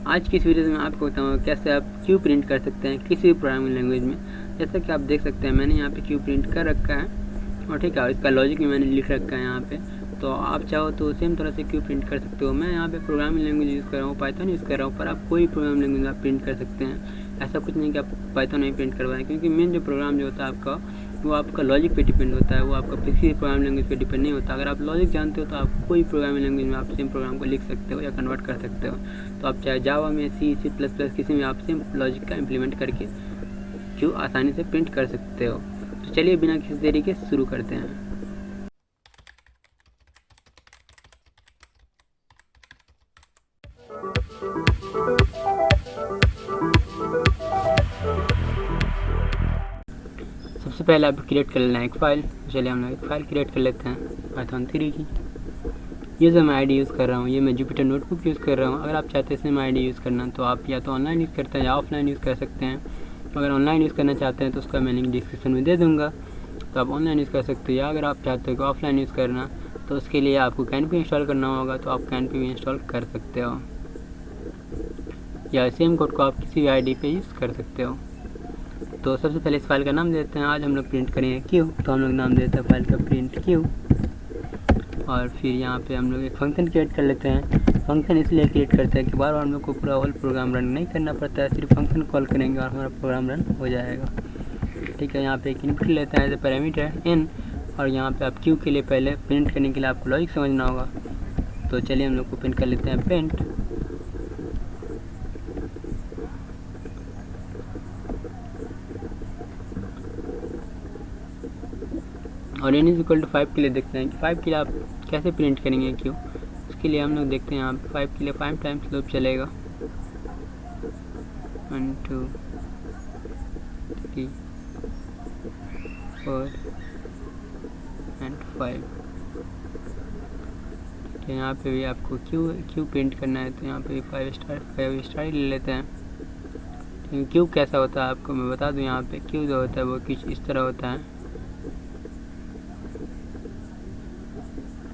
आज की इस वीडियो में मैं आपको बताऊंगा कैसे आप क्यू प्रिंट कर सकते हैं किसी भी प्रोग्रामिंग लैंग्वेज में। जैसा कि आप देख सकते हैं मैंने यहाँ पे क्यू प्रिंट कर रखा है और ठीक है, और इसका लॉजिक भी मैंने लिख रखा है यहाँ पे। तो आप चाहो तो सेम तरह से क्यू प्रिंट कर सकते हो। मैं यहाँ पे प्रोग्रामिंग लैंग्वेज यूज़ कर रहा हूँ, पाइथन यूज़ कर रहा हूँ, पर आप कोई प्रोग्रामिंग लैंग्वेज आप प्रिंट कर सकते हैं। ऐसा कुछ नहीं कि आप पाइथन नहीं प्रिंट करवाएं, क्योंकि मेन जो प्रोग्राम जो होता है आपका वो आपका लॉजिक पे डिपेंड होता है, वो आपका किसी प्रोग्रामिंग लैंग्वेज पे डिपेंड नहीं होता। अगर आप लॉजिक जानते हो तो आप कोई प्रोग्रामिंग लैंग्वेज में आप सेम प्रोग्राम को लिख सकते हो या कन्वर्ट कर सकते हो। तो आप चाहे जावा में, C++ किसी में आप सेम लॉजिक का इम्प्लीमेंट करके क्यू आसानी से प्रिंट कर सकते हो। तो चलिए बिना किसी देरी के शुरू करते हैं। सबसे पहले आप क्रिएट कर लेना है एक फ़ाइल। चलिए हम लोग एक फ़ाइल क्रिएट कर लेते हैं पाइथन 3 की। ये जो मैं आईडी यूज़ कर रहा हूँ ये मैं जुपिटर नोटबुक यूज़ कर रहा हूँ। अगर आप चाहते हैं इसमें आईडी यूज़ करना तो आप या तो ऑनलाइन यूज़ करते हैं या ऑफलाइन यूज़ कर सकते हैं। अगर ऑनलाइन यूज़ करना चाहते हैं तो उसका मैं लिंक डिस्क्रिप्शन में दे दूँगा, तो आप ऑनलाइन यूज़ कर सकते हो। या अगर आप चाहते हो कि ऑफलाइन यूज़ करना तो उसके लिए आपको कैनपी इंस्टॉल करना होगा, तो आप कैनपी भी इंस्टॉल कर सकते हो, या सेम कोड को आप किसी भी आईडी पे यूज़ कर सकते हो। तो सबसे पहले इस फाइल का नाम देते हैं। आज हम लोग प्रिंट करेंगे क्यू, तो हम लोग नाम देते हैं फाइल का प्रिंट क्यू। और फिर यहाँ पे हम लोग एक फंक्शन क्रिएट कर लेते हैं। फंक्शन इसलिए क्रिएट करते हैं कि बार बार हम लोग को पूरा होल प्रोग्राम रन नहीं करना पड़ता है, सिर्फ फंक्शन कॉल करेंगे और हमारा प्रोग्राम रन हो जाएगा। ठीक है, यहाँ पे एक इनपुट लेते हैं एज ए पैरामीटर n, और यहाँ पे आप क्यू के लिए पहले प्रिंट करने के लिए आपको लॉजिक समझना होगा। तो चलिए हम लोग को प्रिंट कर लेते हैं प्रिंट, और n = 5 के लिए देखते हैं कि 5 के लिए आप कैसे प्रिंट करेंगे क्यू। उसके लिए हम लोग देखते हैं यहाँ पे 5 के लिए 5 टाइम्स लूप चलेगा। 1 2 3 4 एंड 5। तो यहाँ पे भी आपको क्यू प्रिंट करना है, तो यहाँ पे 5 स्टार ले लेते हैं। क्यू कैसा होता है आपको मैं बता दूँ। यहाँ पे क्यू जो होता है वो कुछ इस तरह होता है।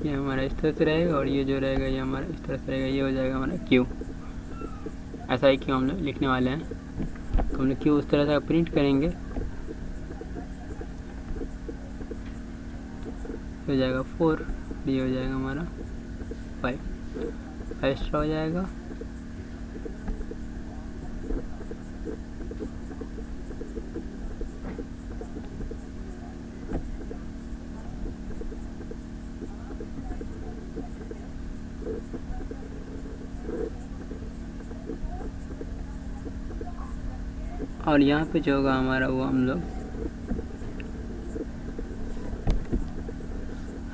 ये हमारा इस तरह से रहेगा और ये जो रहेगा ये हमारा इस तरह से रहेगा, ये हो जाएगा हमारा क्यू। ऐसा ही क्यू हम लोग लिखने वाले हैं, तो हम लोग क्यू उस तरह से प्रिंट करेंगे। हो जाएगा 4, ये हो जाएगा हमारा 5 स्टार हो जाएगा। और यहाँ पे जो होगा हमारा वो हम लोग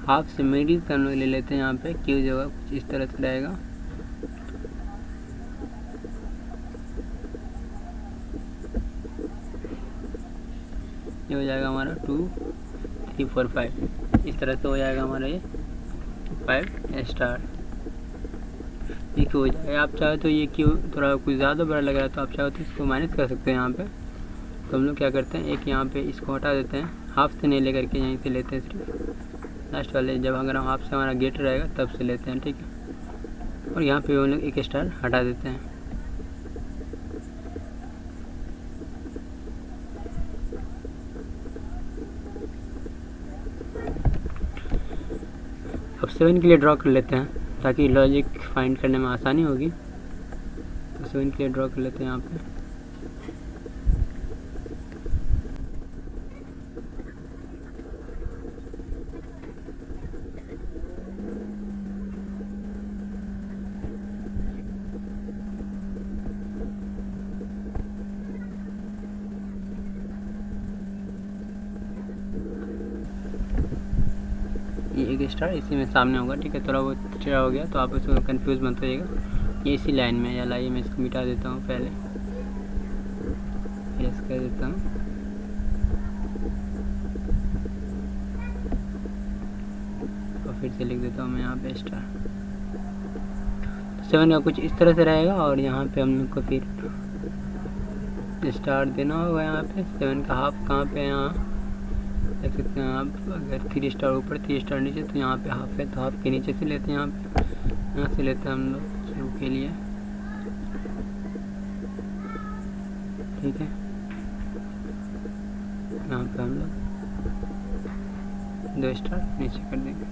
हाफ से मिडिल का हम लोग ले लेते हैं। यहाँ पे क्यू जो होगा कुछ इस तरह से रहेगा। ये हो जाएगा हमारा 2 3 4 5, इस तरह से हो जाएगा हमारा ये 5 स्टार। ये क्यू हो जाएगा। आप चाहे तो ये क्यू थोड़ा कुछ ज़्यादा बड़ा लग रहा है तो आप चाहो तो इसको माइनस कर सकते हैं यहाँ पे। तो हम लोग क्या करते हैं, एक यहाँ पे इसको हटा देते हैं, हाफ से नहीं लेकर के यहीं से लेते हैं, सिर्फ लास्ट वाले जब अगर हम हाफ से हमारा गेट रहेगा तब से लेते हैं। ठीक है, और यहाँ पे हम लोग एक स्टार हटा देते हैं। अब 7 के लिए ड्रॉ कर लेते हैं ताकि लॉजिक फाइंड करने में आसानी होगी। तो 7 के लिए ड्रॉ कर लेते हैं यहाँ पे। ये एक स्टार इसी में सामने होगा। ठीक है, थोड़ा बहुत टेढ़ा हो गया तो आप इसको कंफ्यूज मत होइएगा, ये इसी लाइन में। या लाइए मैं इसको मिटा देता हूँ, पहले यस कर देता हूँ। और फिर से लिख देता हूँ मैं यहाँ पे स्टार। 7 का कुछ इस तरह से रहेगा और यहाँ पे हम लोग को फिर स्टार देना होगा। यहाँ पे 7 का हाफ कहाँ पे है, यहाँ देख सकते हैं आप। अगर 3 स्टार ऊपर 3 स्टार नीचे तो यहाँ पे हाफ है, तो हाफ के नीचे से लेते हैं। यहाँ से लेते हैं हम लोग शुरू के लिए। ठीक है, यहाँ पे हम लोग 2 स्टार नीचे कर देंगे।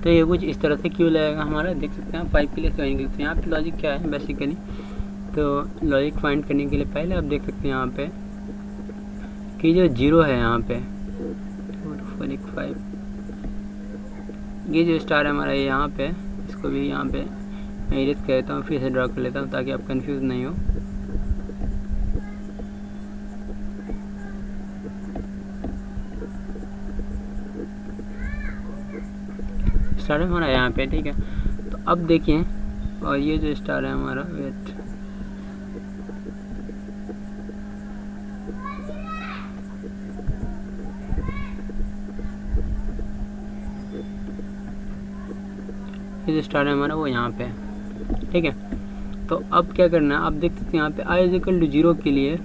तो ये कुछ इस तरह से क्यों लगेगा हमारा, देख सकते हैं 5 के लिए 7 के लिए। तो यहाँ पे लॉजिक क्या है बेसिकली, तो लॉजिक फाइंड करने के लिए पहले आप देख सकते हैं यहाँ पे कि जो 0 है यहाँ पे 445, ये जो स्टार है हमारा ये यहाँ पे, इसको भी यहाँ पे मैं इरेज कर देता हूँ, फिर से ड्रॉ कर लेता हूँ ताकि आप कंफ्यूज नहीं हो। स्टार है हमारा यहाँ पे, ठीक है। तो अब देखिए, और ये जो स्टार है हमारा, वेट, ये जो स्टार है हमारा वो यहाँ पे है, ठीक है। तो अब क्या करना है, आप देख सकते हैं यहाँ पे i = 0 के लिए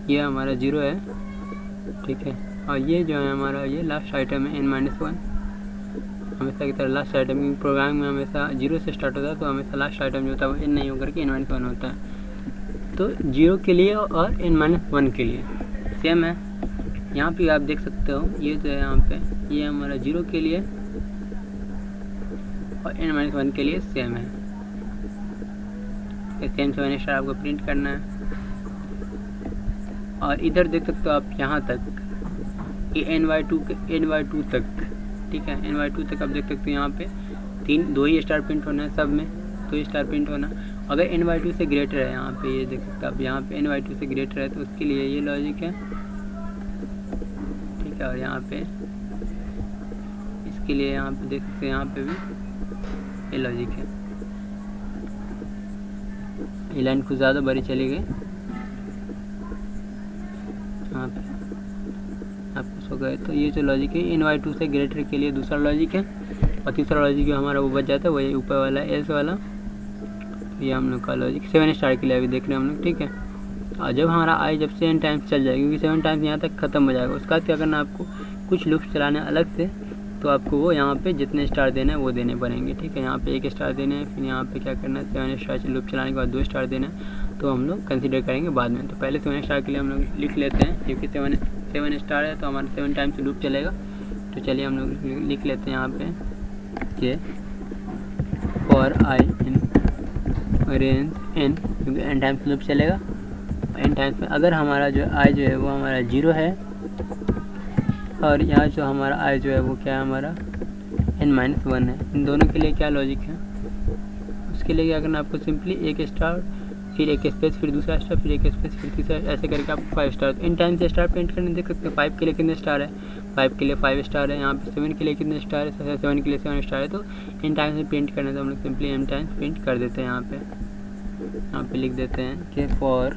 ये हमारा 0 है, ठीक है। और ये जो है हमारा ये लास्ट आइटम है n-1, हमेशा की तरह लास्ट आइटम, क्योंकि प्रोग्राम में हमेशा 0 से स्टार्ट होता है, तो हमेशा लास्ट आइटम जो होता है वो n नहीं होकर के n-1 होता है। तो 0 के लिए और n-1 के लिए सेम है। यहाँ पे आप देख सकते हो ये जो है यहाँ पे ये हमारा 0 के लिए और n-1 के लिए सेम है। सेम 7 स्टार आपको प्रिंट करना है। और इधर देख सकते हो आप यहाँ तक ये ny2 तक, ठीक है, ny2 तक आप देख सकते हो यहाँ पे 2 ही स्टार प्रिंट होना है, सब में 2 ही स्टार प्रिंट होना। अगर ny2 से ग्रेटर है, यहाँ पे ये देख सकते हो आप, यहाँ पे ny2 से ग्रेटर है तो उसके लिए ये लॉजिक है, ठीक है। और यहाँ पे इसके लिए यहाँ पे देख सकते हैं यहाँ पे भी ये लॉजिक है। ये लाइन कुछ ज़्यादा बड़ी चली गई, यहाँ पे आपको सो गए। तो ये जो लॉजिक है ny2 से ग्रेटर के लिए दूसरा लॉजिक है, और तीसरा लॉजिक जो हमारा वो बच जाता है वही ऊपर वाला एल्स वाला। ये हम लोग का लॉजिक 7 स्टार के लिए अभी देख रहे हैं हम लोग, ठीक है। और जब हमारा आई जब 7 टाइम्स चल जाएगा, क्योंकि 7 टाइम्स यहाँ तक ख़त्म हो जाएगा, उसका क्या करना आपको, कुछ लूप्स चलाने अलग से, तो आपको वो यहाँ पे जितने स्टार देना है वो देने पड़ेंगे, ठीक है। यहाँ पे 1 स्टार देना है, फिर यहाँ पे क्या करना है 7 स्टार लूप चलाने के बाद 2 स्टार देना है, तो हम लोग कंसीडर करेंगे बाद में। तो पहले 7 स्टार के लिए हम लोग लिख लेते हैं, क्योंकि 7 स्टार है तो हमारा 7 टाइम्स लूप चलेगा। तो चलिए हम लोग लिख लेते हैं यहाँ पे कि for I in range n, क्योंकि n टाइम्स लूप चलेगा। n टाइम्स में अगर हमारा जो i जो है वो हमारा 0 है, और यहाँ जो हमारा i जो है वो क्या है हमारा n-1 है, इन दोनों के लिए क्या लॉजिक है, उसके लिए क्या करना आपको, सिंपली 1 स्टार फिर 1 स्पेस फिर दूसरा स्टार फिर 1 स्पेस फिर तीसरा, ऐसे करके आपको 5 स्टार, इन टाइम से स्टार प्रिंट करने देख सकते हैं। 5 के लिए कितने स्टार है, 5 के लिए 5 स्टार है, यहाँ पे 7 के लिए कितने स्टार है, 7 के लिए 7 स्टार है। तो इन टाइम से प्रिंट करने तो हम लोग सिंपली इन टाइम प्रिंट कर देते हैं। यहाँ पे लिख देते हैं कि for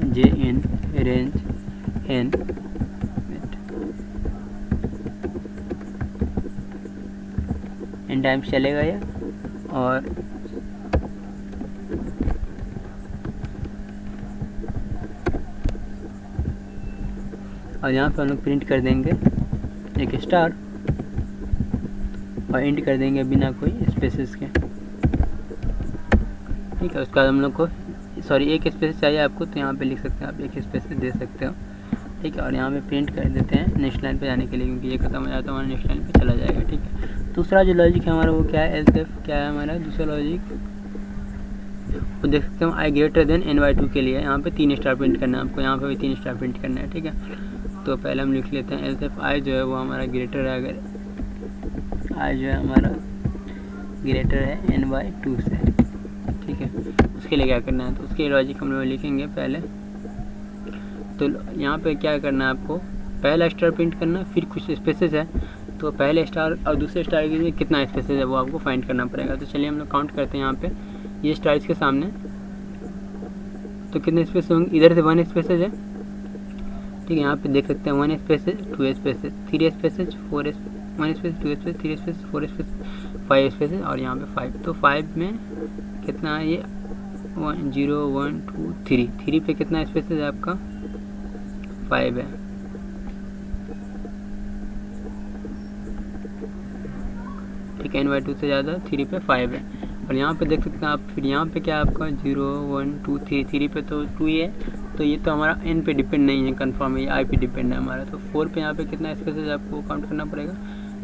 j in range n, in times चलेगा ये, और यहाँ पे हम लोग प्रिंट कर देंगे 1 स्टार और इंड कर देंगे बिना कोई स्पेसेस के, ठीक है। उसके बाद हम लोग को 1 स्पेस चाहिए आपको, तो यहाँ पे लिख सकते हैं आप 1 स्पेस दे सकते हो, ठीक है। और यहाँ पे प्रिंट कर देते हैं नेक्स्ट लाइन पे जाने के लिए, क्योंकि ये खत्म हो जाता है हमारा नेक्स्ट लाइन पे चला जाएगा, ठीक है। दूसरा जो लॉजिक है हमारा वो क्या है, एल्स इफ क्या है हमारा दूसरा लॉजिक, वो देख सकते हैं आई ग्रेटर देन ny2 के लिए यहाँ पे 3 स्टार प्रिंट करना है आपको, यहाँ पे भी 3 स्टार प्रिंट करना है, ठीक है। तो पहले हम लिख लेते हैं एल्स इफ आई जो है वो हमारा ग्रेटर है, अगर आई जो है हमारा ग्रेटर है ny2 से, ठीक है। उसके लिए क्या करना है, तो उसके लॉजिक हम लोग लिखेंगे पहले। तो यहाँ पे क्या करना है आपको, पहला स्टार प्रिंट करना, फिर कुछ स्पेसेस है, तो पहले स्टार और दूसरे स्टार के लिए कितना स्पेसेस है वो आपको फाइंड करना पड़ेगा। तो चलिए हम लोग काउंट करते हैं यहाँ पे, ये स्टार इसके सामने, तो कितने स्पेस होंगे, इधर से 1 स्पेसेस है, ठीक है। यहाँ पे देख सकते हैं 1 spaces 2 spaces 3 spaces 4 space 1 space 2 space 3 space 4 space 5 spaces, और यहाँ पे 5। तो 5 में कितना है ये 1 0 1 2 3, 3 पे कितना स्पेसेस है आपका 5 है, ठीक है। ny2 से ज़्यादा 3 पे 5 है। और यहाँ पे देख सकते हैं आप, फिर यहाँ पे क्या आपका 0 1 2 3, 3 पे तो 2 ही है, तो ये तो हमारा n पे डिपेंड नहीं है, कंफर्म है, ये i पे डिपेंड है हमारा। तो 4 पे यहाँ पे कितना स्पेसेस आपको काउंट करना पड़ेगा,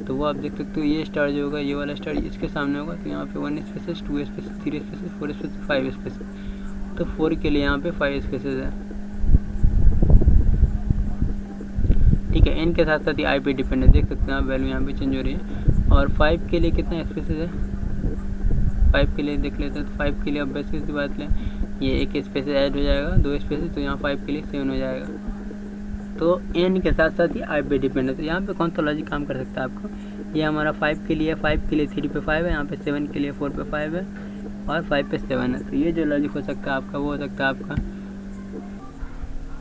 तो वो आप देख सकते हो, ये स्टार जो होगा, ये वाला स्टार इसके सामने होगा, तो यहाँ पे 1 spaces, 2 spaces, 3 spaces, 4 spaces, 5 spaces. तो 4 के लिए यहाँ पे 5 स्पेसेस है, ठीक है। n के साथ साथ ही i पे डिपेंड है, देख सकते हैं आप, वैल्यू यहाँ पे चेंज हो रही है। और 5 के लिए कितना स्पेसेस है, 5 के लिए देख लेते हैं। तो 5 के लिए अब बेसिस की बात लें, ये एक स्पेस ऐड हो जाएगा, 2 स्पेसेस, तो यहाँ 5 के लिए 7 हो जाएगा। तो n के साथ साथ ही i पे डिपेंड है। तो यहाँ पे कौन सा लॉजिक काम कर सकता है आपको, ये हमारा 5 के लिए 3 पे 5 है, यहाँ पे 7 के लिए 4 पे 5 है, और 5 पे 7 है। तो ये जो लॉजिक हो सकता है आपका, वो हो सकता है आपका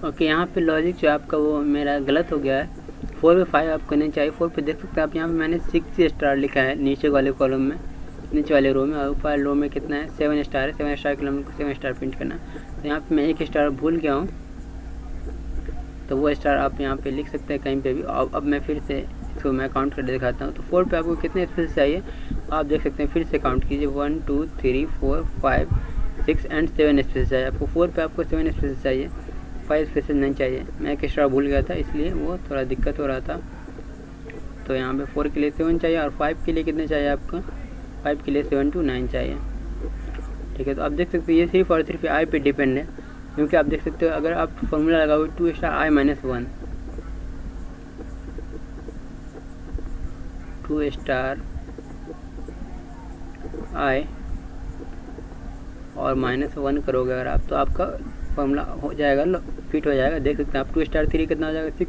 ओके। यहाँ पे लॉजिक जो आपका वो मेरा गलत हो गया है, 4 पे 5 आपको नहीं चाहिए। 4 पे देख सकते हैं आप, यहाँ पे मैंने 6 स्टार लिखा है नीचे वाले कॉलम में, नीचे वाले रो में, और ऊपर रो में कितना है, 7 स्टार है। 7 स्टार के लिए हमको 7 स्टार प्रिंट करना है। तो यहाँ पे मैं एक स्टार भूल गया हूँ, तो वो स्टार आप यहाँ पे लिख सकते हैं कहीं पे भी। अब मैं फिर से इसको मैं काउंट कर दिखाता हूँ। तो 4 पे आपको कितने स्पेस चाहिए आप देख सकते हैं, फिर से काउंट कीजिए, 1 2 3 4 5 6 एंड 7 स्पेस चाहिए आपको। 4 पे आपको 7 स्पेस चाहिए, 5 स्पेस नहीं चाहिए। मैं एक स्टार भूल गया था, इसलिए वो थोड़ा दिक्कत हो रहा था। तो यहाँ पे 4 के लिए 7 चाहिए, और 5 के लिए कितने चाहिए आपको, 5 के लिए 7 to 9 चाहिए, ठीक है। तो आप देख सकते हो ये सिर्फ और सिर्फ i पे डिपेंड है, क्योंकि आप देख सकते हो अगर आप फॉर्मूला लगाओगे 2 स्टार i -1, 2 स्टार i और -1 करोगे अगर आप, तो आपका फॉर्मूला हो जाएगा, फिट हो जाएगा। देख सकते हैं आप, 2 स्टार 3 कितना हो जाएगा, 6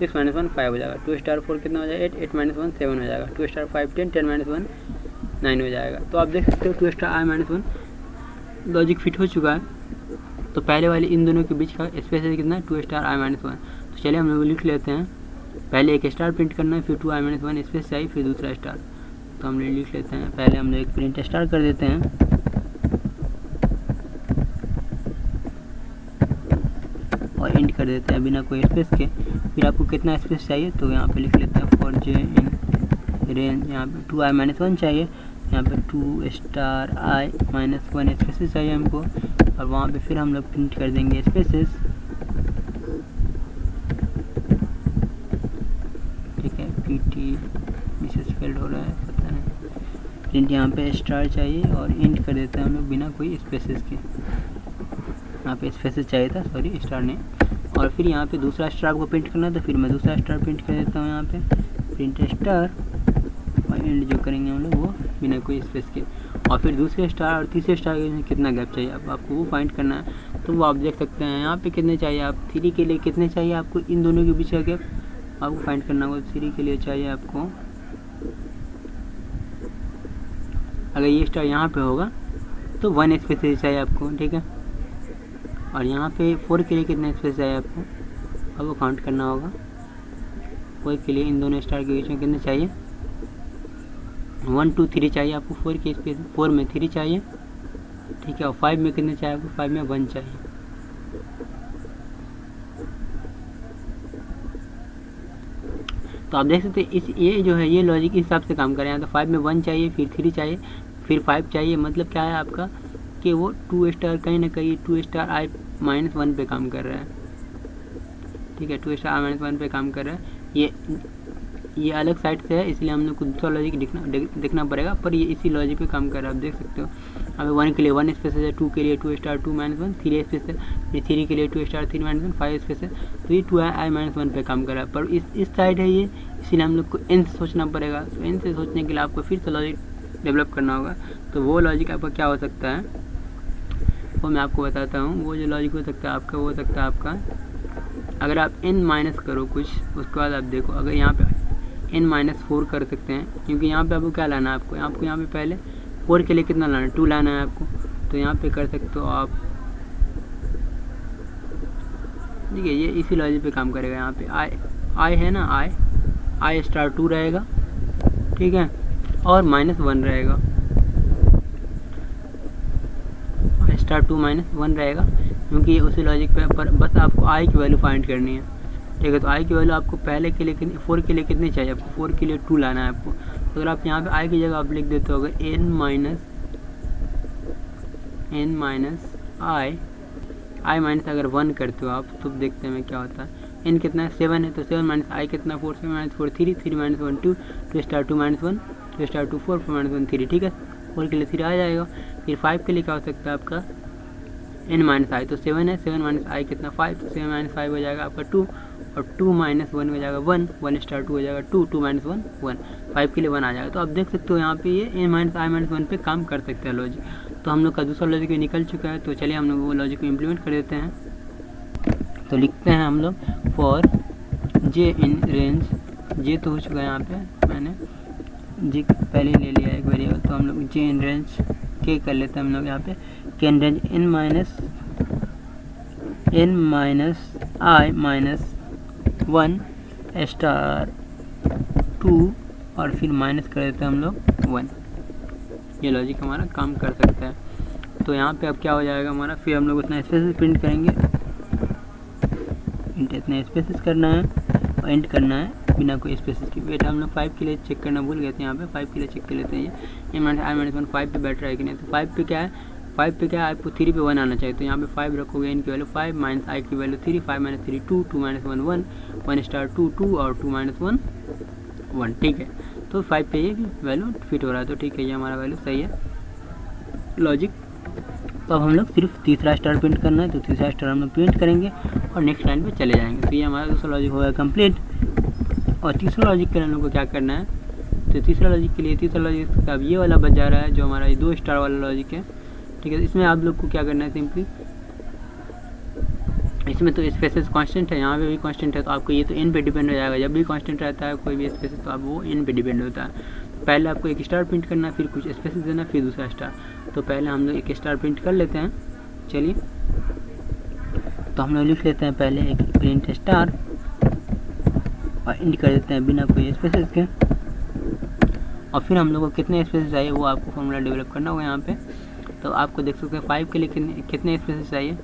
6 - 1 5 हो जाएगा। 2 स्टार 4 कितना हो जाएगा, 8 8 - 1 7 हो जाएगा। 2 स्टार 5 10 10 - 1 9 हो जाएगा। तो आप देख सकते हो 2 स्टार i -1 लॉजिक फिट हो चुका है। तो पहले वाले इन दोनों के बीच का स्पेस है कितना, 2 स्टार i -1। तो चलिए हम लोग लिख लेते हैं, पहले एक स्टार प्रिंट करना है, फिर 2 i -1 स्पेस चाहिए, फिर दूसरा स्टार। तो हम लोग लिख लेते हैं, पहले हम लोग एक प्रिंट स्टार कर देते हैं, और एंड कर देते हैं बिना कोई स्पेस के। फिर आपको कितना स्पेस चाहिए, तो यहाँ पे लिख लेते हैं फॉर j इन रेंज, यहाँ पे 2 i -1 चाहिए, यहाँ पे 2 स्टार i -1 स्पेसेस चाहिए हमको, और वहाँ पे फिर हम लोग प्रिंट कर देंगे स्पेसेस, ठीक है। pt मिसेस फेल्ड हो रहा है, पता नहीं। प्रिंट यहाँ पे स्टार चाहिए, और एंड कर देते हैं हम लोग बिना कोई स्पेसेस के। यहाँ पे स्पेसेस चाहिए था, सॉरी स्टार नहीं। और फिर यहाँ पे दूसरा स्टार को प्रिंट करना है, तो फिर मैं दूसरा स्टार प्रिंट कर देता हूँ, यहाँ पे प्रिंट स्टार, और एंड जो करेंगे हम लोग वो बिना कोई स्पेस के। और फिर दूसरे स्टार और तीसरे स्टार के बीच कितना गैप चाहिए अब आपको वो फाइंड करना है। तो वो आप देख सकते हैं यहाँ पे कितने चाहिए, आप 3 के लिए कितने चाहिए आपको, इन दोनों के बीच का गैप आपको फाइंड करना होगा। 3 के लिए चाहिए आपको, अगर ये स्टार यहाँ पे होगा तो 1 स्पेस चाहिए आपको, ठीक है। और यहाँ पे 4 के लिए कितने स्पेस चाहिए आपको, अब वो काउंट करना होगा। 4 के लिए इन दोनों स्टार के बीच में कितने चाहिए, 1 2 3 चाहिए आपको 4 के स्पेस, 4 में 3 चाहिए, ठीक है। और 5 में कितने चाहिए आपको, 5 में 1 चाहिए। तो आप देख सकते हैं इस ये जो है ये लॉजिक इस हिसाब से काम कर रहे हैं। तो 5 में 1 चाहिए, फिर 3 चाहिए, फिर 5 चाहिए, मतलब क्या है आपका कि वो 2 स्टार कहीं ना कहीं 2 स्टार i -1 पे काम कर रहा है, ठीक है। 2 स्टार i -1 पे काम कर रहा है। ये अलग साइड से है, इसलिए हम लोग को दूसरा लॉजिक देखना पड़ेगा, पर ये इसी लॉजिक पे काम कर रहा है। आप देख सकते हो अभी 1 के लिए 1 स्पेस है, 2 के लिए 2 स्टार 2 -1, 3 स्पेस है, फिर 3 के लिए 2 स्टार 3 -1, 5 स्पेस है। तो ये 2 i -1 पे काम कर रहा है, पर इस साइड है ये, इसीलिए हम लोग को n से सोचना पड़ेगा। तो n से सोचने के लिए आपको फिर से लॉजिक डेवलप करना होगा। तो वो लॉजिक आपका क्या हो सकता है वो मैं आपको बताता हूँ। वो जो लॉजिक हो सकता है आपका, वो हो सकता है आपका, अगर आप n माइनस करो कुछ, उसके बाद आप देखो, अगर यहाँ पे n-4 कर सकते हैं, क्योंकि यहाँ पे आपको क्या लाना है, आपको यहाँ पे पहले 4 के लिए कितना लाना है, 2 लाना है आपको। तो यहाँ पे कर सकते हो आप, ठीक है। ये इसी लॉजिक पे काम करेगा। यहाँ पे i है ना, i स्टार 2 रहेगा, ठीक है, और -1 रहेगा, i स्टार 2 -1 रहेगा, क्योंकि ये उसी लॉजिक पे, पर बस आपको i की वैल्यू फाइंड करनी है, ठीक है। तो i की वैल्यू आपको पहले के लिए 4 के लिए कितनी चाहिए आपको, 4 के लिए 2 लाना है आपको। तो अगर आप यहाँ पे i की जगह आप लिख देते हो, अगर n n माइनस आई माइनस अगर 1 करते हो आप तो देखते हैं क्या होता है। n कितना है 7 है, तो 7 माइनस आई कितना 4, 7 minus 4 3, 3 minus 1 2, 2 star 2 minus 1, 2 star 2 4, 4 minus 1 3, ठीक है। 4 के लिए 3 आ जाएगा। फिर 5 के लिए क्या हो सकता है आपका n माइनस आई, तो 7 है, 7 माइनस आई कितना 5, तो 7 माइनस 5 हो जाएगा आपका 2, और 2 माइनस 1 हो जाएगा 1, 1 स्टार 2 हो जाएगा 2, 2 माइनस 1 1, 5 के लिए 1 आ जाएगा। तो आप देख सकते हो यहाँ पे ये n माइनस आई माइनस 1 पे काम कर सकते हैं लॉजिक। तो हम लोग का दूसरा लॉजिक भी निकल चुका है, तो चलिए हम लोग वो लॉजिक को इम्प्लीमेंट कर देते हैं। तो लिखते हैं हम लोग फॉर जे इन रेंज, जे तो हो चुका है यहाँ पे, मैंने जे पहले ले लिया एक वेरिएबल, तो हम लोग जे इन रेंज के कर लेते हैं हम लोग यहाँ पे के in range n minus I minus 1 star 2 और फिर माइनस कर देते हैं हम लोग 1। ये लॉजिक हमारा काम कर सकता है। तो यहाँ पे अब क्या हो जाएगा हमारा, फिर हम लोग उतना स्पेसेस प्रिंट करेंगे, इतना स्पेसेस करना है और एंड करना है बिना कोई स्पेसेस की। वेट हम लोग 5 के लिए चेक करना भूल गए थे, यहाँ पे 5 के लिए चेक कर लेते हैं। ये माइनस आई माइनस 1 5 पे बैठ रहा है कि नहीं, तो 5 पे क्या है, 5 पे क्या है आपको 3 पे 1 आना चाहिए, तो यहाँ पे 5 रखोगे, n की वैल्यू 5 माइनस आई की वैल्यू 3, 5 माइनस 3 2, 2 माइनस 1 1, 1 स्टार 2 2 और 2 माइनस 1 1, ठीक है। तो 5 पे ये वैल्यू फिट हो रहा है, तो ठीक है, ये हमारा वैल्यू सही है लॉजिक। तो अब हम लोग सिर्फ तीसरा स्टार प्रिंट करना है, तो तीसरा स्टार हम लोग प्रिंट करेंगे और नेक्स्ट लाइन पे चले जाएंगे। तो ये हमारा दूसरा लॉजिक होगा कंप्लीट। और तीसरा लॉजिक के लिए हम लोग को क्या करना है, तो तीसरा लॉजिक के लिए तीसरा लॉजिक अब ये वाला बच जा रहा है जो हमारा ये 2 स्टार वाला लॉजिक है, ठीक है। इसमें आप लोग को क्या करना है, सिंपली इसमें तो स्पेसेस कांस्टेंट है, यहाँ पे भी कांस्टेंट है, तो आपको ये तो n पे डिपेंड हो जाएगा। जब भी कांस्टेंट रहता है कोई भी स्पेसेस तो आप वो n पे डिपेंड होता है। पहले आपको एक स्टार प्रिंट करना है, फिर कुछ स्पेसेस देना, फिर दूसरा स्टार। तो पहले हम लोग एक स्टार प्रिंट कर लेते हैं, चलिए। तो हम लोग लिख लेते हैं पहले एक प्रिंट स्टार और इंड कर देते हैं बिना कोई स्पेसेस के। और फिर हम लोग को कितने स्पेसेस चाहिए वो आपको फॉर्मूला डेवलप करना होगा यहाँ पे। तो आपको देख सकते हैं 5 के लिए कितने स्पेसेस चाहिए,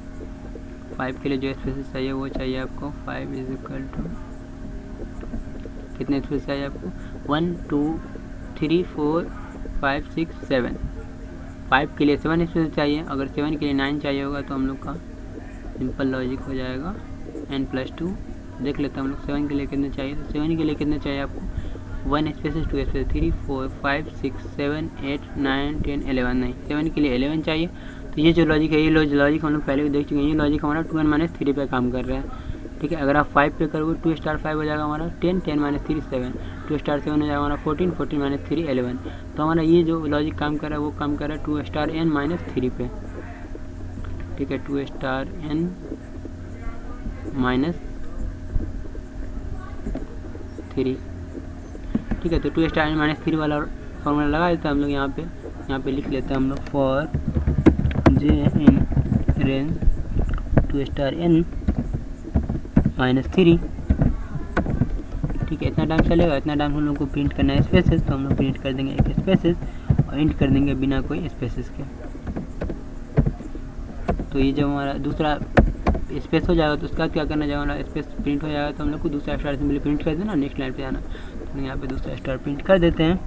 5 के लिए जो स्पेसेस चाहिए वो चाहिए आपको 5 इज इक्वल टू कितने स्पेसेस चाहिए आपको 1 2 3 4 5 6 7। 5 के लिए 7 स्पेसेस चाहिए, अगर 7 के लिए 9 चाहिए होगा तो हम लोग का सिंपल लॉजिक हो जाएगा n+2। देख लेते हैं हम लोग 7 के लिए कितने चाहिए, तो 7 के लिए कितने चाहिए आपको 1 स्पेसेस 2 स्पेसेस 3 4 5 6 7 8 9 10 11, नहीं 7 के लिए 11 चाहिए। तो ये जो लॉजिक है, ये लॉजिक हम लोग पहले भी देख चुके हैं। ये लॉजिक हमारा 2n-3 पे काम कर रहा है, ठीक है। अगर आप 5 पे करोगे 2 स्टार 5 हो जाएगा हमारा 10, 10-3 7, 2 स्टार 7 हो जाएगा हमारा 14, 14-3 11। तो हमारा ये जो लॉजिक काम कर रहा है वो काम कर रहा है 2 स्टार n-3 पे, ठीक है। 2 स्टार n-3, ठीक है। तो 2 स्टार n-3 वाला फॉर्मूला लगा देते हैं हम लोग यहाँ पे लिख लेते हैं हम लोग for J in range 2 star n-3, ठीक है। इतना टाइम चलेगा, इतना टाइम हम लोग को प्रिंट करना है स्पेसेस, तो हम लोग प्रिंट कर देंगे एक स्पेसेस और इंट कर देंगे बिना कोई स्पेसेस के। तो ये जब हमारा दूसरा स्पेस हो जाएगा तो उसका क्या करना जाएगा, हमारा स्पेस प्रिंट हो जाएगा तो हम लोग को दूसरा स्टार सिंपली प्रिंट कर देना, नेक्स्ट लाइन पे जाना। तो यहाँ पे दूसरा स्टार प्रिंट कर देते हैं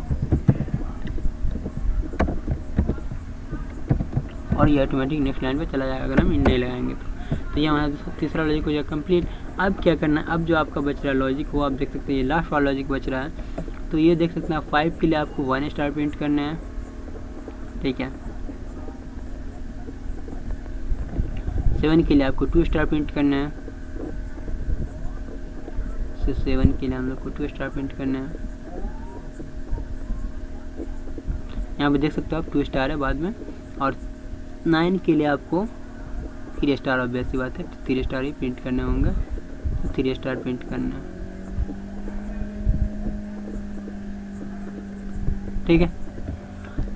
और ये ऑटोमेटिक नेक्स्ट लाइन पे चला जाएगा अगर हम इन नहीं लगाएंगे तो ये हमारा तीसरा लॉजिक हो जाएगा कंप्लीट। अब क्या करना है, अब जो आपका बच रहा है लॉजिक वो आप देख सकते हैं, ये लास्ट वाला लॉजिक बच रहा है। तो ये देख सकते हैं 5 के लिए आपको 1 स्टार प्रिंट करना है, ठीक है। 7 के लिए आपको 2 स्टार प्रिंट करना है, 7 के लिए हम लोग को 2 स्टार प्रिंट करना है। यहाँ पे देख सकते हो आप 2 स्टार है बाद में। और 9 के लिए आपको 3 स्टार, ऑब्वियस सी बात है 3 स्टार ही प्रिंट करने होंगे, तो 3 स्टार प्रिंट करना है, ठीक है।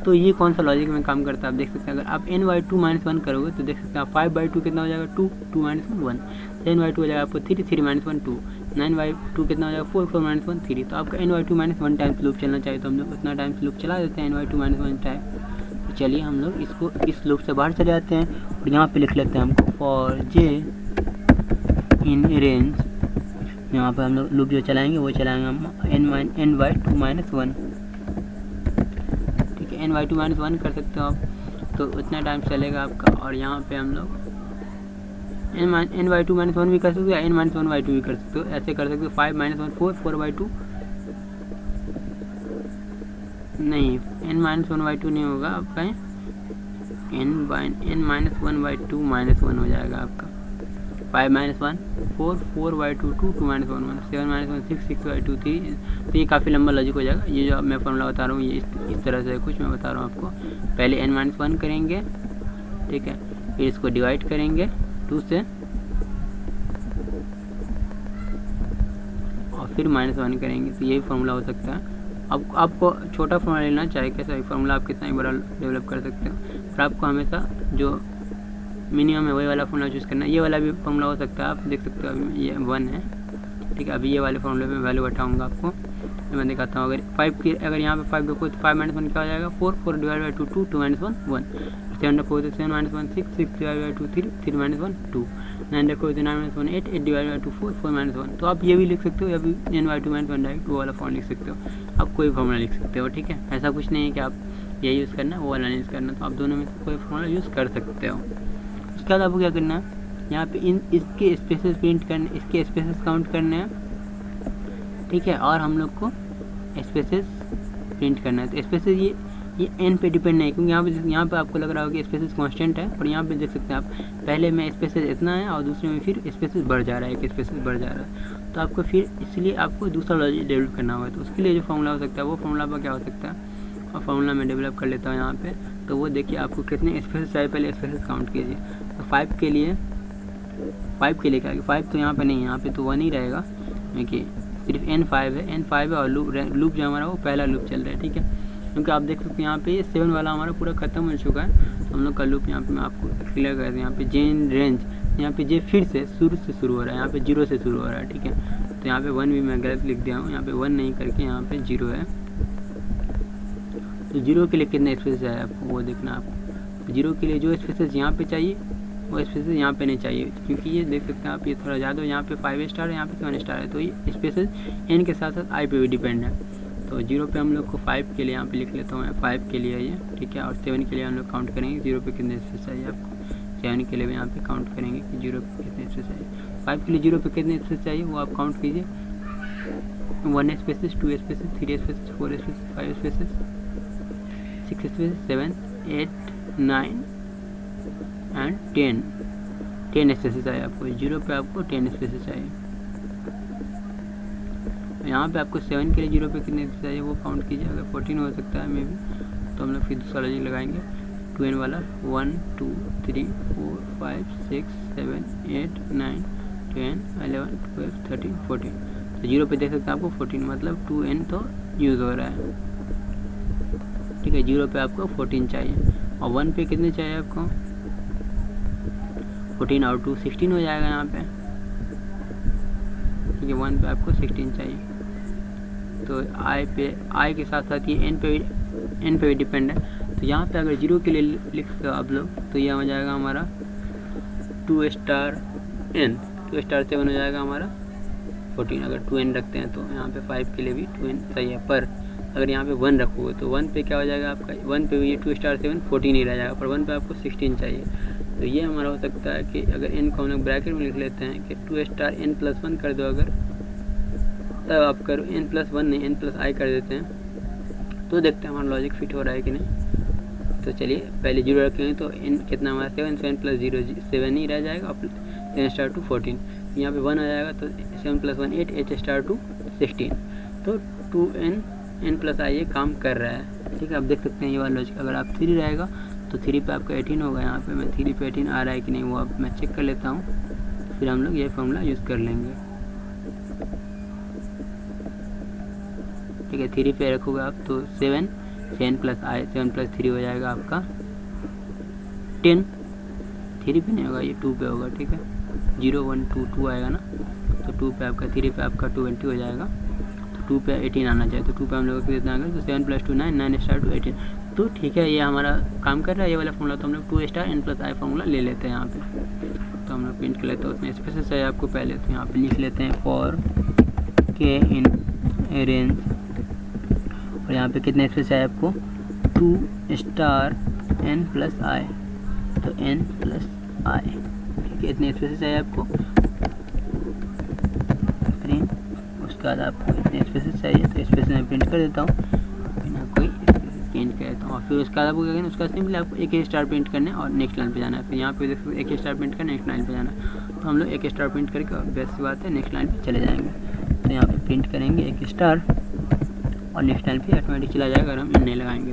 तो ये कौन सा लॉजिक में काम करता है आप देख सकते हैं। अगर आप n/2 - 1 करोगे तो देख सकते हैं 5/2 कितना हो जाएगा 2, 2 - 1 1, 10/2 हो जाएगा आपको 3, 3 - 1 2, 9/2 कितना हो जाएगा 4, 4 - 1 3। तो आपका n/2 - 1 टाइम्स लूप चलना चाहिए, तो हम लोग उतना टाइम्स लूप चला देते हैं n/2 - 1 टाइम। तो चलिए हम लोग इसको इस लूप से बाहर चले जाते हैं और यहाँ पे लिख लेते हैं हमको फॉर जे इन रेंज। यहाँ पर हम लोग लूप जो चलाएंगे वो चलाएंगे हम n/2 - 1, ठीक है। n/2 - 1 कर सकते हो आप, तो उतना टाइम चलेगा आपका। और यहाँ पे हम लोग n/2 -1 भी कर सकते हो या n-1/2 भी कर सकते हो, ऐसे कर सकते हो। 5 - 1 4, 4/2 नहीं, n-1/2 नहीं होगा आपका, n-1/2 -1 हो जाएगा आपका। 5 - 1 4, 4/2 2, 2 - 1 1, 7 - 1 6, 6/2 3। तो ये काफ़ी लंबा लॉजिक हो जाएगा। ये जो मैं फॉर्मूला बता रहा हूँ ये इस तरह से कुछ मैं बता रहा हूँ आपको। पहले n-1 करेंगे, ठीक है, फिर इसको डिवाइड करेंगे 2 से और फिर -1 करेंगे। तो यही फार्मूला हो सकता है। अब आपको छोटा फार्मूला लेना चाहे कैसा भी फार्मूला आप कितना ही बड़ा डेवलप कर सकते हो, पर आपको हमेशा जो मिनिमम है वही वाला फार्मूला चूज़ करना है। ये वाला भी फार्मूला हो सकता है, आप देख सकते हो अभी ये 1 है, ठीक है। अभी ये वाले फार्मूले में वैल्यू बताऊँगा आपको, मैं दिखाता हूँ। अगर 5 की अगर यहाँ पे 5 देखो तो 5 - 1 क्या हो जाएगा, 4, 4 / 2 2, 2 - 1 1, 7 देखो तो 7 - 1 6, 6 / 2 3, 3 - 1 2, 9 देखो तो 9 - 1 8, 8 / 2 4, 4 - 1। तो आप ये भी लिख सकते हो या भी n/2 - 1 डायरेक्ट वो वाला फॉर्म लिख सकते हो। आप कोई फार्मूला लिख सकते हो, ठीक है। ऐसा कुछ नहीं है कि आप ये यूज़ करना वो वाला नहीं यूज़ करना, तो आप दोनों में से कोई फार्मूला यूज़ कर सकते हो। उसके बाद आपको क्या करना है, यहाँ पे इसके स्पेसेस प्रिंट करने, इसके स्पेसेस काउंट करने हैं, ठीक है। और हम लोग को स्पेसेस प्रिंट करना है। तो स्पेसेस ये n पे डिपेंड नहीं है, क्योंकि यहाँ पे आपको लग रहा होगा कि स्पेसेस कांस्टेंट है, पर यहाँ पे देख सकते हैं आप पहले में स्पेसेस इतना है और दूसरे में फिर स्पेसेस बढ़ जा रहा है, एक स्पेसेस बढ़ जा रहा है। तो आपको फिर इसलिए आपको दूसरा लॉजिक डेवलप करना होगा। तो उसके लिए जो फार्मूला हो सकता है वो फार्मूला पर क्या हो सकता है, और फार्मूला मैं डेवलप कर लेता हूँ यहाँ पे। तो वो देखिए आपको कितने स्पेसेस चाहिए, पहले स्पेसेस काउंट कीजिए। तो 5 के लिए क्या है, 5 तो यहाँ पे नहीं है, यहाँ पे तो 1 ही रहेगा, क्योंकि सिर्फ n5 है और लूप जो हमारा वो पहला लूप चल रहा है, ठीक है। क्योंकि आप देख सकते हैं यहाँ पे ये 7 वाला हमारा पूरा ख़त्म हो चुका है। तो हम लोग का लूप यहाँ पे मैं आपको क्लियर कर दूँ। यहाँ पे जेन रेंज यहाँ पे जे फिर से शुरू हो रहा है, यहाँ पे 0 से शुरू हो रहा है, ठीक है। तो यहाँ पे 1 भी मैं गलत लिख दिया हूँ, यहाँ पे 1 नहीं करके यहाँ पे 0 है। तो 0 के लिए कितने स्पेसेस है आपको वो देखना है आपको। 0 के लिए जो स्पेसेस यहाँ पे चाहिए वो स्पेसेस यहाँ पे नहीं चाहिए, क्योंकि ये देख सकते हैं आप ये थोड़ा ज़्यादा, यहाँ पे 5 स्टार है, यहाँ पे 7 स्टार है। तो ये स्पेसेस n के साथ साथ i पे भी डिपेंड है। तो 0 पे हम लोग को 5 के लिए यहाँ पे लिख लेता हूँ मैं, 5 के लिए ये, ठीक है। और 7 के लिए हम लोग काउंट करेंगे 0 पे कितने स्पेस चाहिए आपको। 7 के लिए भी यहाँ पे काउंट करेंगे कि 0 पे कितने स्पेस चाहिए। 5 के लिए 0 पे कितने स्पेस चाहिए वो आप काउंट कीजिए। 1 spaces, 2 spaces, 3 spaces, 4 spaces, 5 spaces, 6 spaces, 7 8 9 and 10 spaces चाहिए आपको। 0 पे आपको 10 स्पेसेस चाहिए। यहाँ पे आपको 7 के लिए 0 पे कितने चाहिए वो काउंट कीजिए। अगर 14 हो सकता है मे बी, तो हम लोग फिर दूसरा लॉजिक लगाएंगे 2n वाला। 1 2 3 4 5 6 7 8 9 10 11 12 13 14। तो 0 पे देख सकते हैं आपको 14, मतलब 2n तो यूज़ हो रहा है, ठीक है। 0 पे आपको 14 चाहिए और 1 पे कितने चाहिए आपको 14 और 2 16 हो जाएगा यहाँ पे, ठीक है। 1 पे आपको 16 चाहिए। तो i के साथ साथ ये n पे भी डिपेंड है। तो यहाँ पे अगर 0 के लिए लिखते हो आप लोग तो यह हो जाएगा हमारा 2 स्टार n, 2 स्टार 7 हो जाएगा हमारा 14। अगर 2n रखते हैं तो यहाँ पे 5 के लिए भी 2n सही है। पर अगर यहाँ पे 1 रखोगे तो 1 पे क्या हो जाएगा आपका, 1 पे भी ये 2 स्टार 7 14 ही रह जाएगा, पर 1 पे आपको 16 चाहिए। तो ये हमारा हो सकता है कि अगर n को हम लोग ब्रैकेट में लिख लेते हैं कि 2 स्टार n+1 कर दो अगर, तब आप करो n+1 नहीं n+i कर देते हैं। तो देखते हैं हमारा लॉजिक फिट हो रहा है कि नहीं। तो चलिए पहले 0 रखेंगे तो n कितना हमारा 7 + 0 7 ही रह जाएगा और 10 स्टार 2 14। यहाँ पे 1 आ जाएगा तो 7 + 1 8 8 स्टार 2 16। तो 2n n+i ये काम कर रहा है, ठीक है। आप देख सकते हैं ये वाला लॉजिक। अगर आप 3 रहेगा तो 3 पे आपका 18 होगा। यहाँ पे मैं 3 पे 18 आ रहा है कि नहीं वो अब मैं चेक कर लेता हूँ, तो फिर हम लोग ये फार्मूला यूज़ कर लेंगे, ठीक है। 3 पे रखोगे आप तो 7 + 3 हो जाएगा आपका 10। 3 पे नहीं होगा, ये 2 पे होगा, ठीक है। 0 1 2 2 आएगा ना, तो 2 पे आपका 3 पे आपका 20 हो जाएगा। तो 2 पे 18 आना चाहिए, तो 2 पे हम लोग कितना आएगा, तो 7 + 2 9 9 स्टार 2 18। तो ठीक है, ये हमारा काम कर रहा है ये वाला फार्मूला। तो हम लोग 2 स्टार n+i फार्मूला ले लेते हैं यहाँ पे। तो हम लोग प्रिंट कर लेते हैं, उसमें स्पेसेस चाहिए आपको पहले, तो यहाँ पे लिख लेते हैं फॉर k इन रेंज, और यहाँ पे कितने स्पेस चाहिए आपको 2 स्टार n+i, तो n+i, ठीक है, इतने स्पेसेस चाहिए आपको प्रिंट। उसके बाद आपको इतने स्पेसेस चाहिए, तो स्पेस में प्रिंट कर देता हूँ बिना कोई प्रिंट कर देता हूँ। और फिर उसके बाद आपको क्या करना है, उसका सिंपली आपको एक ही स्टार प्रिंट करना है और नेक्स्ट लाइन पे जाना है। फिर यहाँ पे देखो एक ही स्टार प्रिंट करना है, नेक्स्ट लाइन पे जाना है। तो हम लोग एक स्टार प्रिंट करके बेस्ट बात है नेक्स्ट लाइन पे चले जाएंगे। तो यहाँ पे प्रिंट करेंगे एक स्टार और नेक्स्ट लाइन पे ऑटोमेटिक चला जाएगा अगर हम इन नहीं लगाएंगे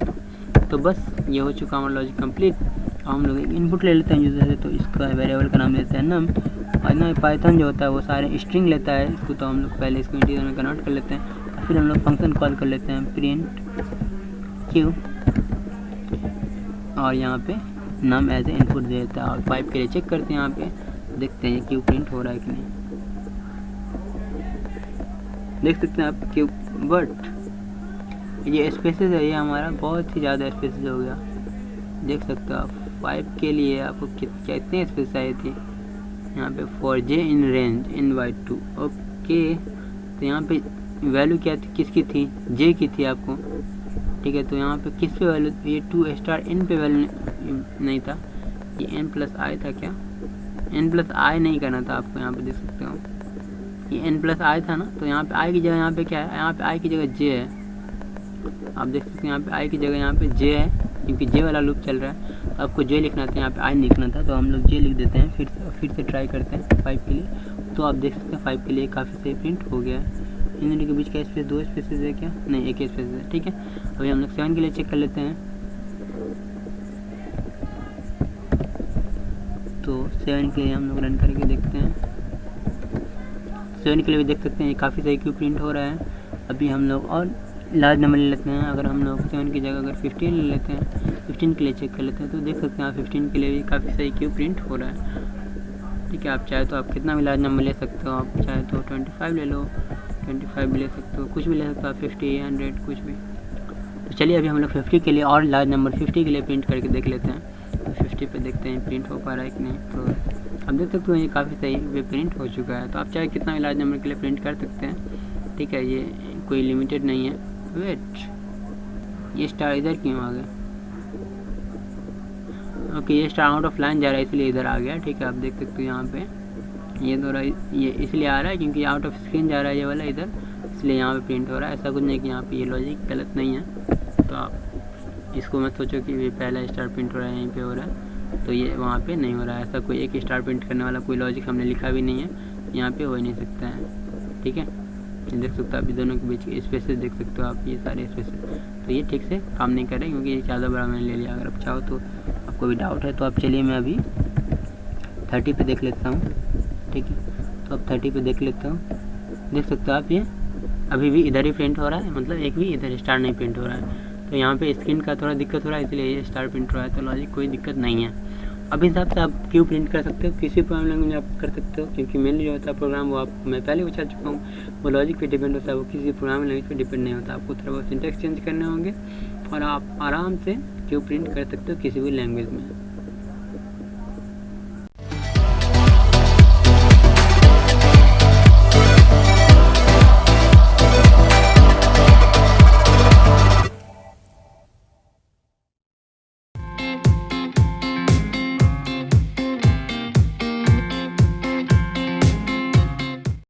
तो बस ये हो चुका हमारा लॉजिक कंप्लीट। हम लोग एक इनपुट ले लेते हैं यूजर से, तो इसका वेरिएबल का नाम देते हैं नम। और ना पाइथन जो होता है वो सारे स्ट्रिंग लेता है इसको, तो हम लोग पहले इसको इंटीजर में कन्वर्ट कर लेते हैं और फिर हम लोग फंक्शन कॉल कर लेते हैं प्रिंट क्यू, और यहाँ पे नम एज ए इनपुट दे देता है। और पाइप के लिए चेक करते हैं, यहाँ पे देखते हैं क्यू प्रिंट हो रहा है कि नहीं। देख सकते हैं आप क्यू, बट ये स्पेसेस है, ये हमारा बहुत ही ज़्यादा स्पेसेस हो गया। देख सकते हो आप 5 के लिए आपको कितने स्पेस चाहिए थी यहाँ पे, for J in range n/2। Okay, तो यहाँ पे वैल्यू क्या थी, किसकी थी, जे की थी आपको, ठीक है। तो यहाँ पे किस पे वैल्यू, ये 2 स्टार n पे वैल्यू नहीं था, ये n+i था। क्या n+i नहीं करना था आपको, यहाँ पे देख सकते हो ये n+i था ना। तो यहाँ पे i की जगह यहाँ पे क्या है, यहाँ पे i की जगह j है। आप देख सकते हैं यहाँ पे i की जगह यहाँ पे j है, क्योंकि j वाला लूप चल रहा है। तो आपको j लिखना था, यहाँ पे i लिखना था, तो हम लोग j लिख देते हैं। फिर से ट्राई करते हैं 5 के लिए। तो आप देख सकते हैं 5 के लिए काफ़ी सही प्रिंट हो गया है। इन दोनों के बीच का स्पेस 2 स्पेसेस है क्या, नहीं एक स्पेस है, ठीक है। अभी हम लोग 7 के लिए चेक कर लेते हैं। तो 7 के लिए हम लोग रन करके देखते हैं। 7 के लिए भी देख सकते हैं काफ़ी सही क्यू प्रिंट हो रहा है। अभी हम लोग और लार्ज नंबर ले लेते हैं। अगर हम लोग 7 की जगह अगर 15 ले लेते हैं, 15 के लिए चेक कर लेते हैं, तो देख सकते हैं आप 15 के लिए भी काफ़ी सही क्यू प्रिंट हो रहा है, ठीक है। आप चाहे तो आप कितना भी लार्ज नंबर ले सकते हो, आप चाहे तो 25 ले लो, 25 भी ले सकते हो, कुछ भी ले सकते हो आप, 50, 100 कुछ भी। तो चलिए अभी हम लोग 50 के लिए और लार्ज नंबर 50 के लिए प्रिंट करके देख लेते हैं। तो 50 पे देखते हैं प्रिंट हो पा रहा है कि नहीं। तो आप देख सकते हो ये काफ़ी सही वे प्रिंट हो चुका है। तो आप चाहे कितना भी लार्ज नंबर के लिए प्रिंट कर सकते हैं, ठीक है, ये कोई लिमिटेड नहीं है। वेट, ये स्टार इधर क्यों आ गया, ओके, ये स्टार आउट ऑफ लाइन जा रहा है इसलिए इधर आ गया, ठीक है। आप देख सकते हो यहाँ पे ये थोड़ा ये इसलिए आ रहा है क्योंकि आउट ऑफ स्क्रीन जा रहा है ये वाला इधर, इसलिए यहाँ पे प्रिंट हो रहा है। ऐसा कुछ नहीं कि यहाँ पे ये लॉजिक गलत नहीं है। तो आप इसको मत सोचो कि ये पहला स्टार प्रिंट हो रहा है यहीं पे हो रहा है, तो ये वहाँ पे नहीं हो रहा है। ऐसा कोई एक स्टार प्रिंट करने वाला कोई लॉजिक हमने लिखा भी नहीं है, यहाँ पे हो ही नहीं सकता है, ठीक है। देख सकते हो आप दोनों के बीच के स्पेसेस देख सकते हो आप, ये सारे स्पेसेस। तो ये ठीक से काम नहीं कर रहे क्योंकि ये ज़्यादा बड़ा मैंने ले लिया। अगर आप चाहो तो आपको भी डाउट है तो आप चलिए मैं अभी 30 पे देख लेता हूँ, ठीक है। तो अब 30 पे देख लेता हूँ, देख सकते हो आप ये अभी भी इधर ही प्रिंट हो रहा है, मतलब एक भी इधर स्टार नहीं प्रिंट हो रहा है। तो यहाँ पे स्क्रीन का थोड़ा दिक्कत हो रहा है इसलिए ये स्टार प्रिंट हो रहा है। तो लॉजिक कोई दिक्कत नहीं है। अब इस हिसाब से आप क्यों प्रिंट कर सकते हो, किसी प्रोग्राम लैंग्वेज में आप कर सकते हो, क्योंकि मेनली जो होता है प्रोग्राम वो आप मैं पहले बता चुका हूँ, वो लॉजिक पे डिपेंड होता है, वो किसी प्रोग्राम लैंग्वेज पे डिपेंड नहीं होता। आपको थोड़ा बहुत सिंटैक्स चेंज करने होंगे और आप आराम से क्यों प्रिंट कर सकते हो किसी भी लैंग्वेज में।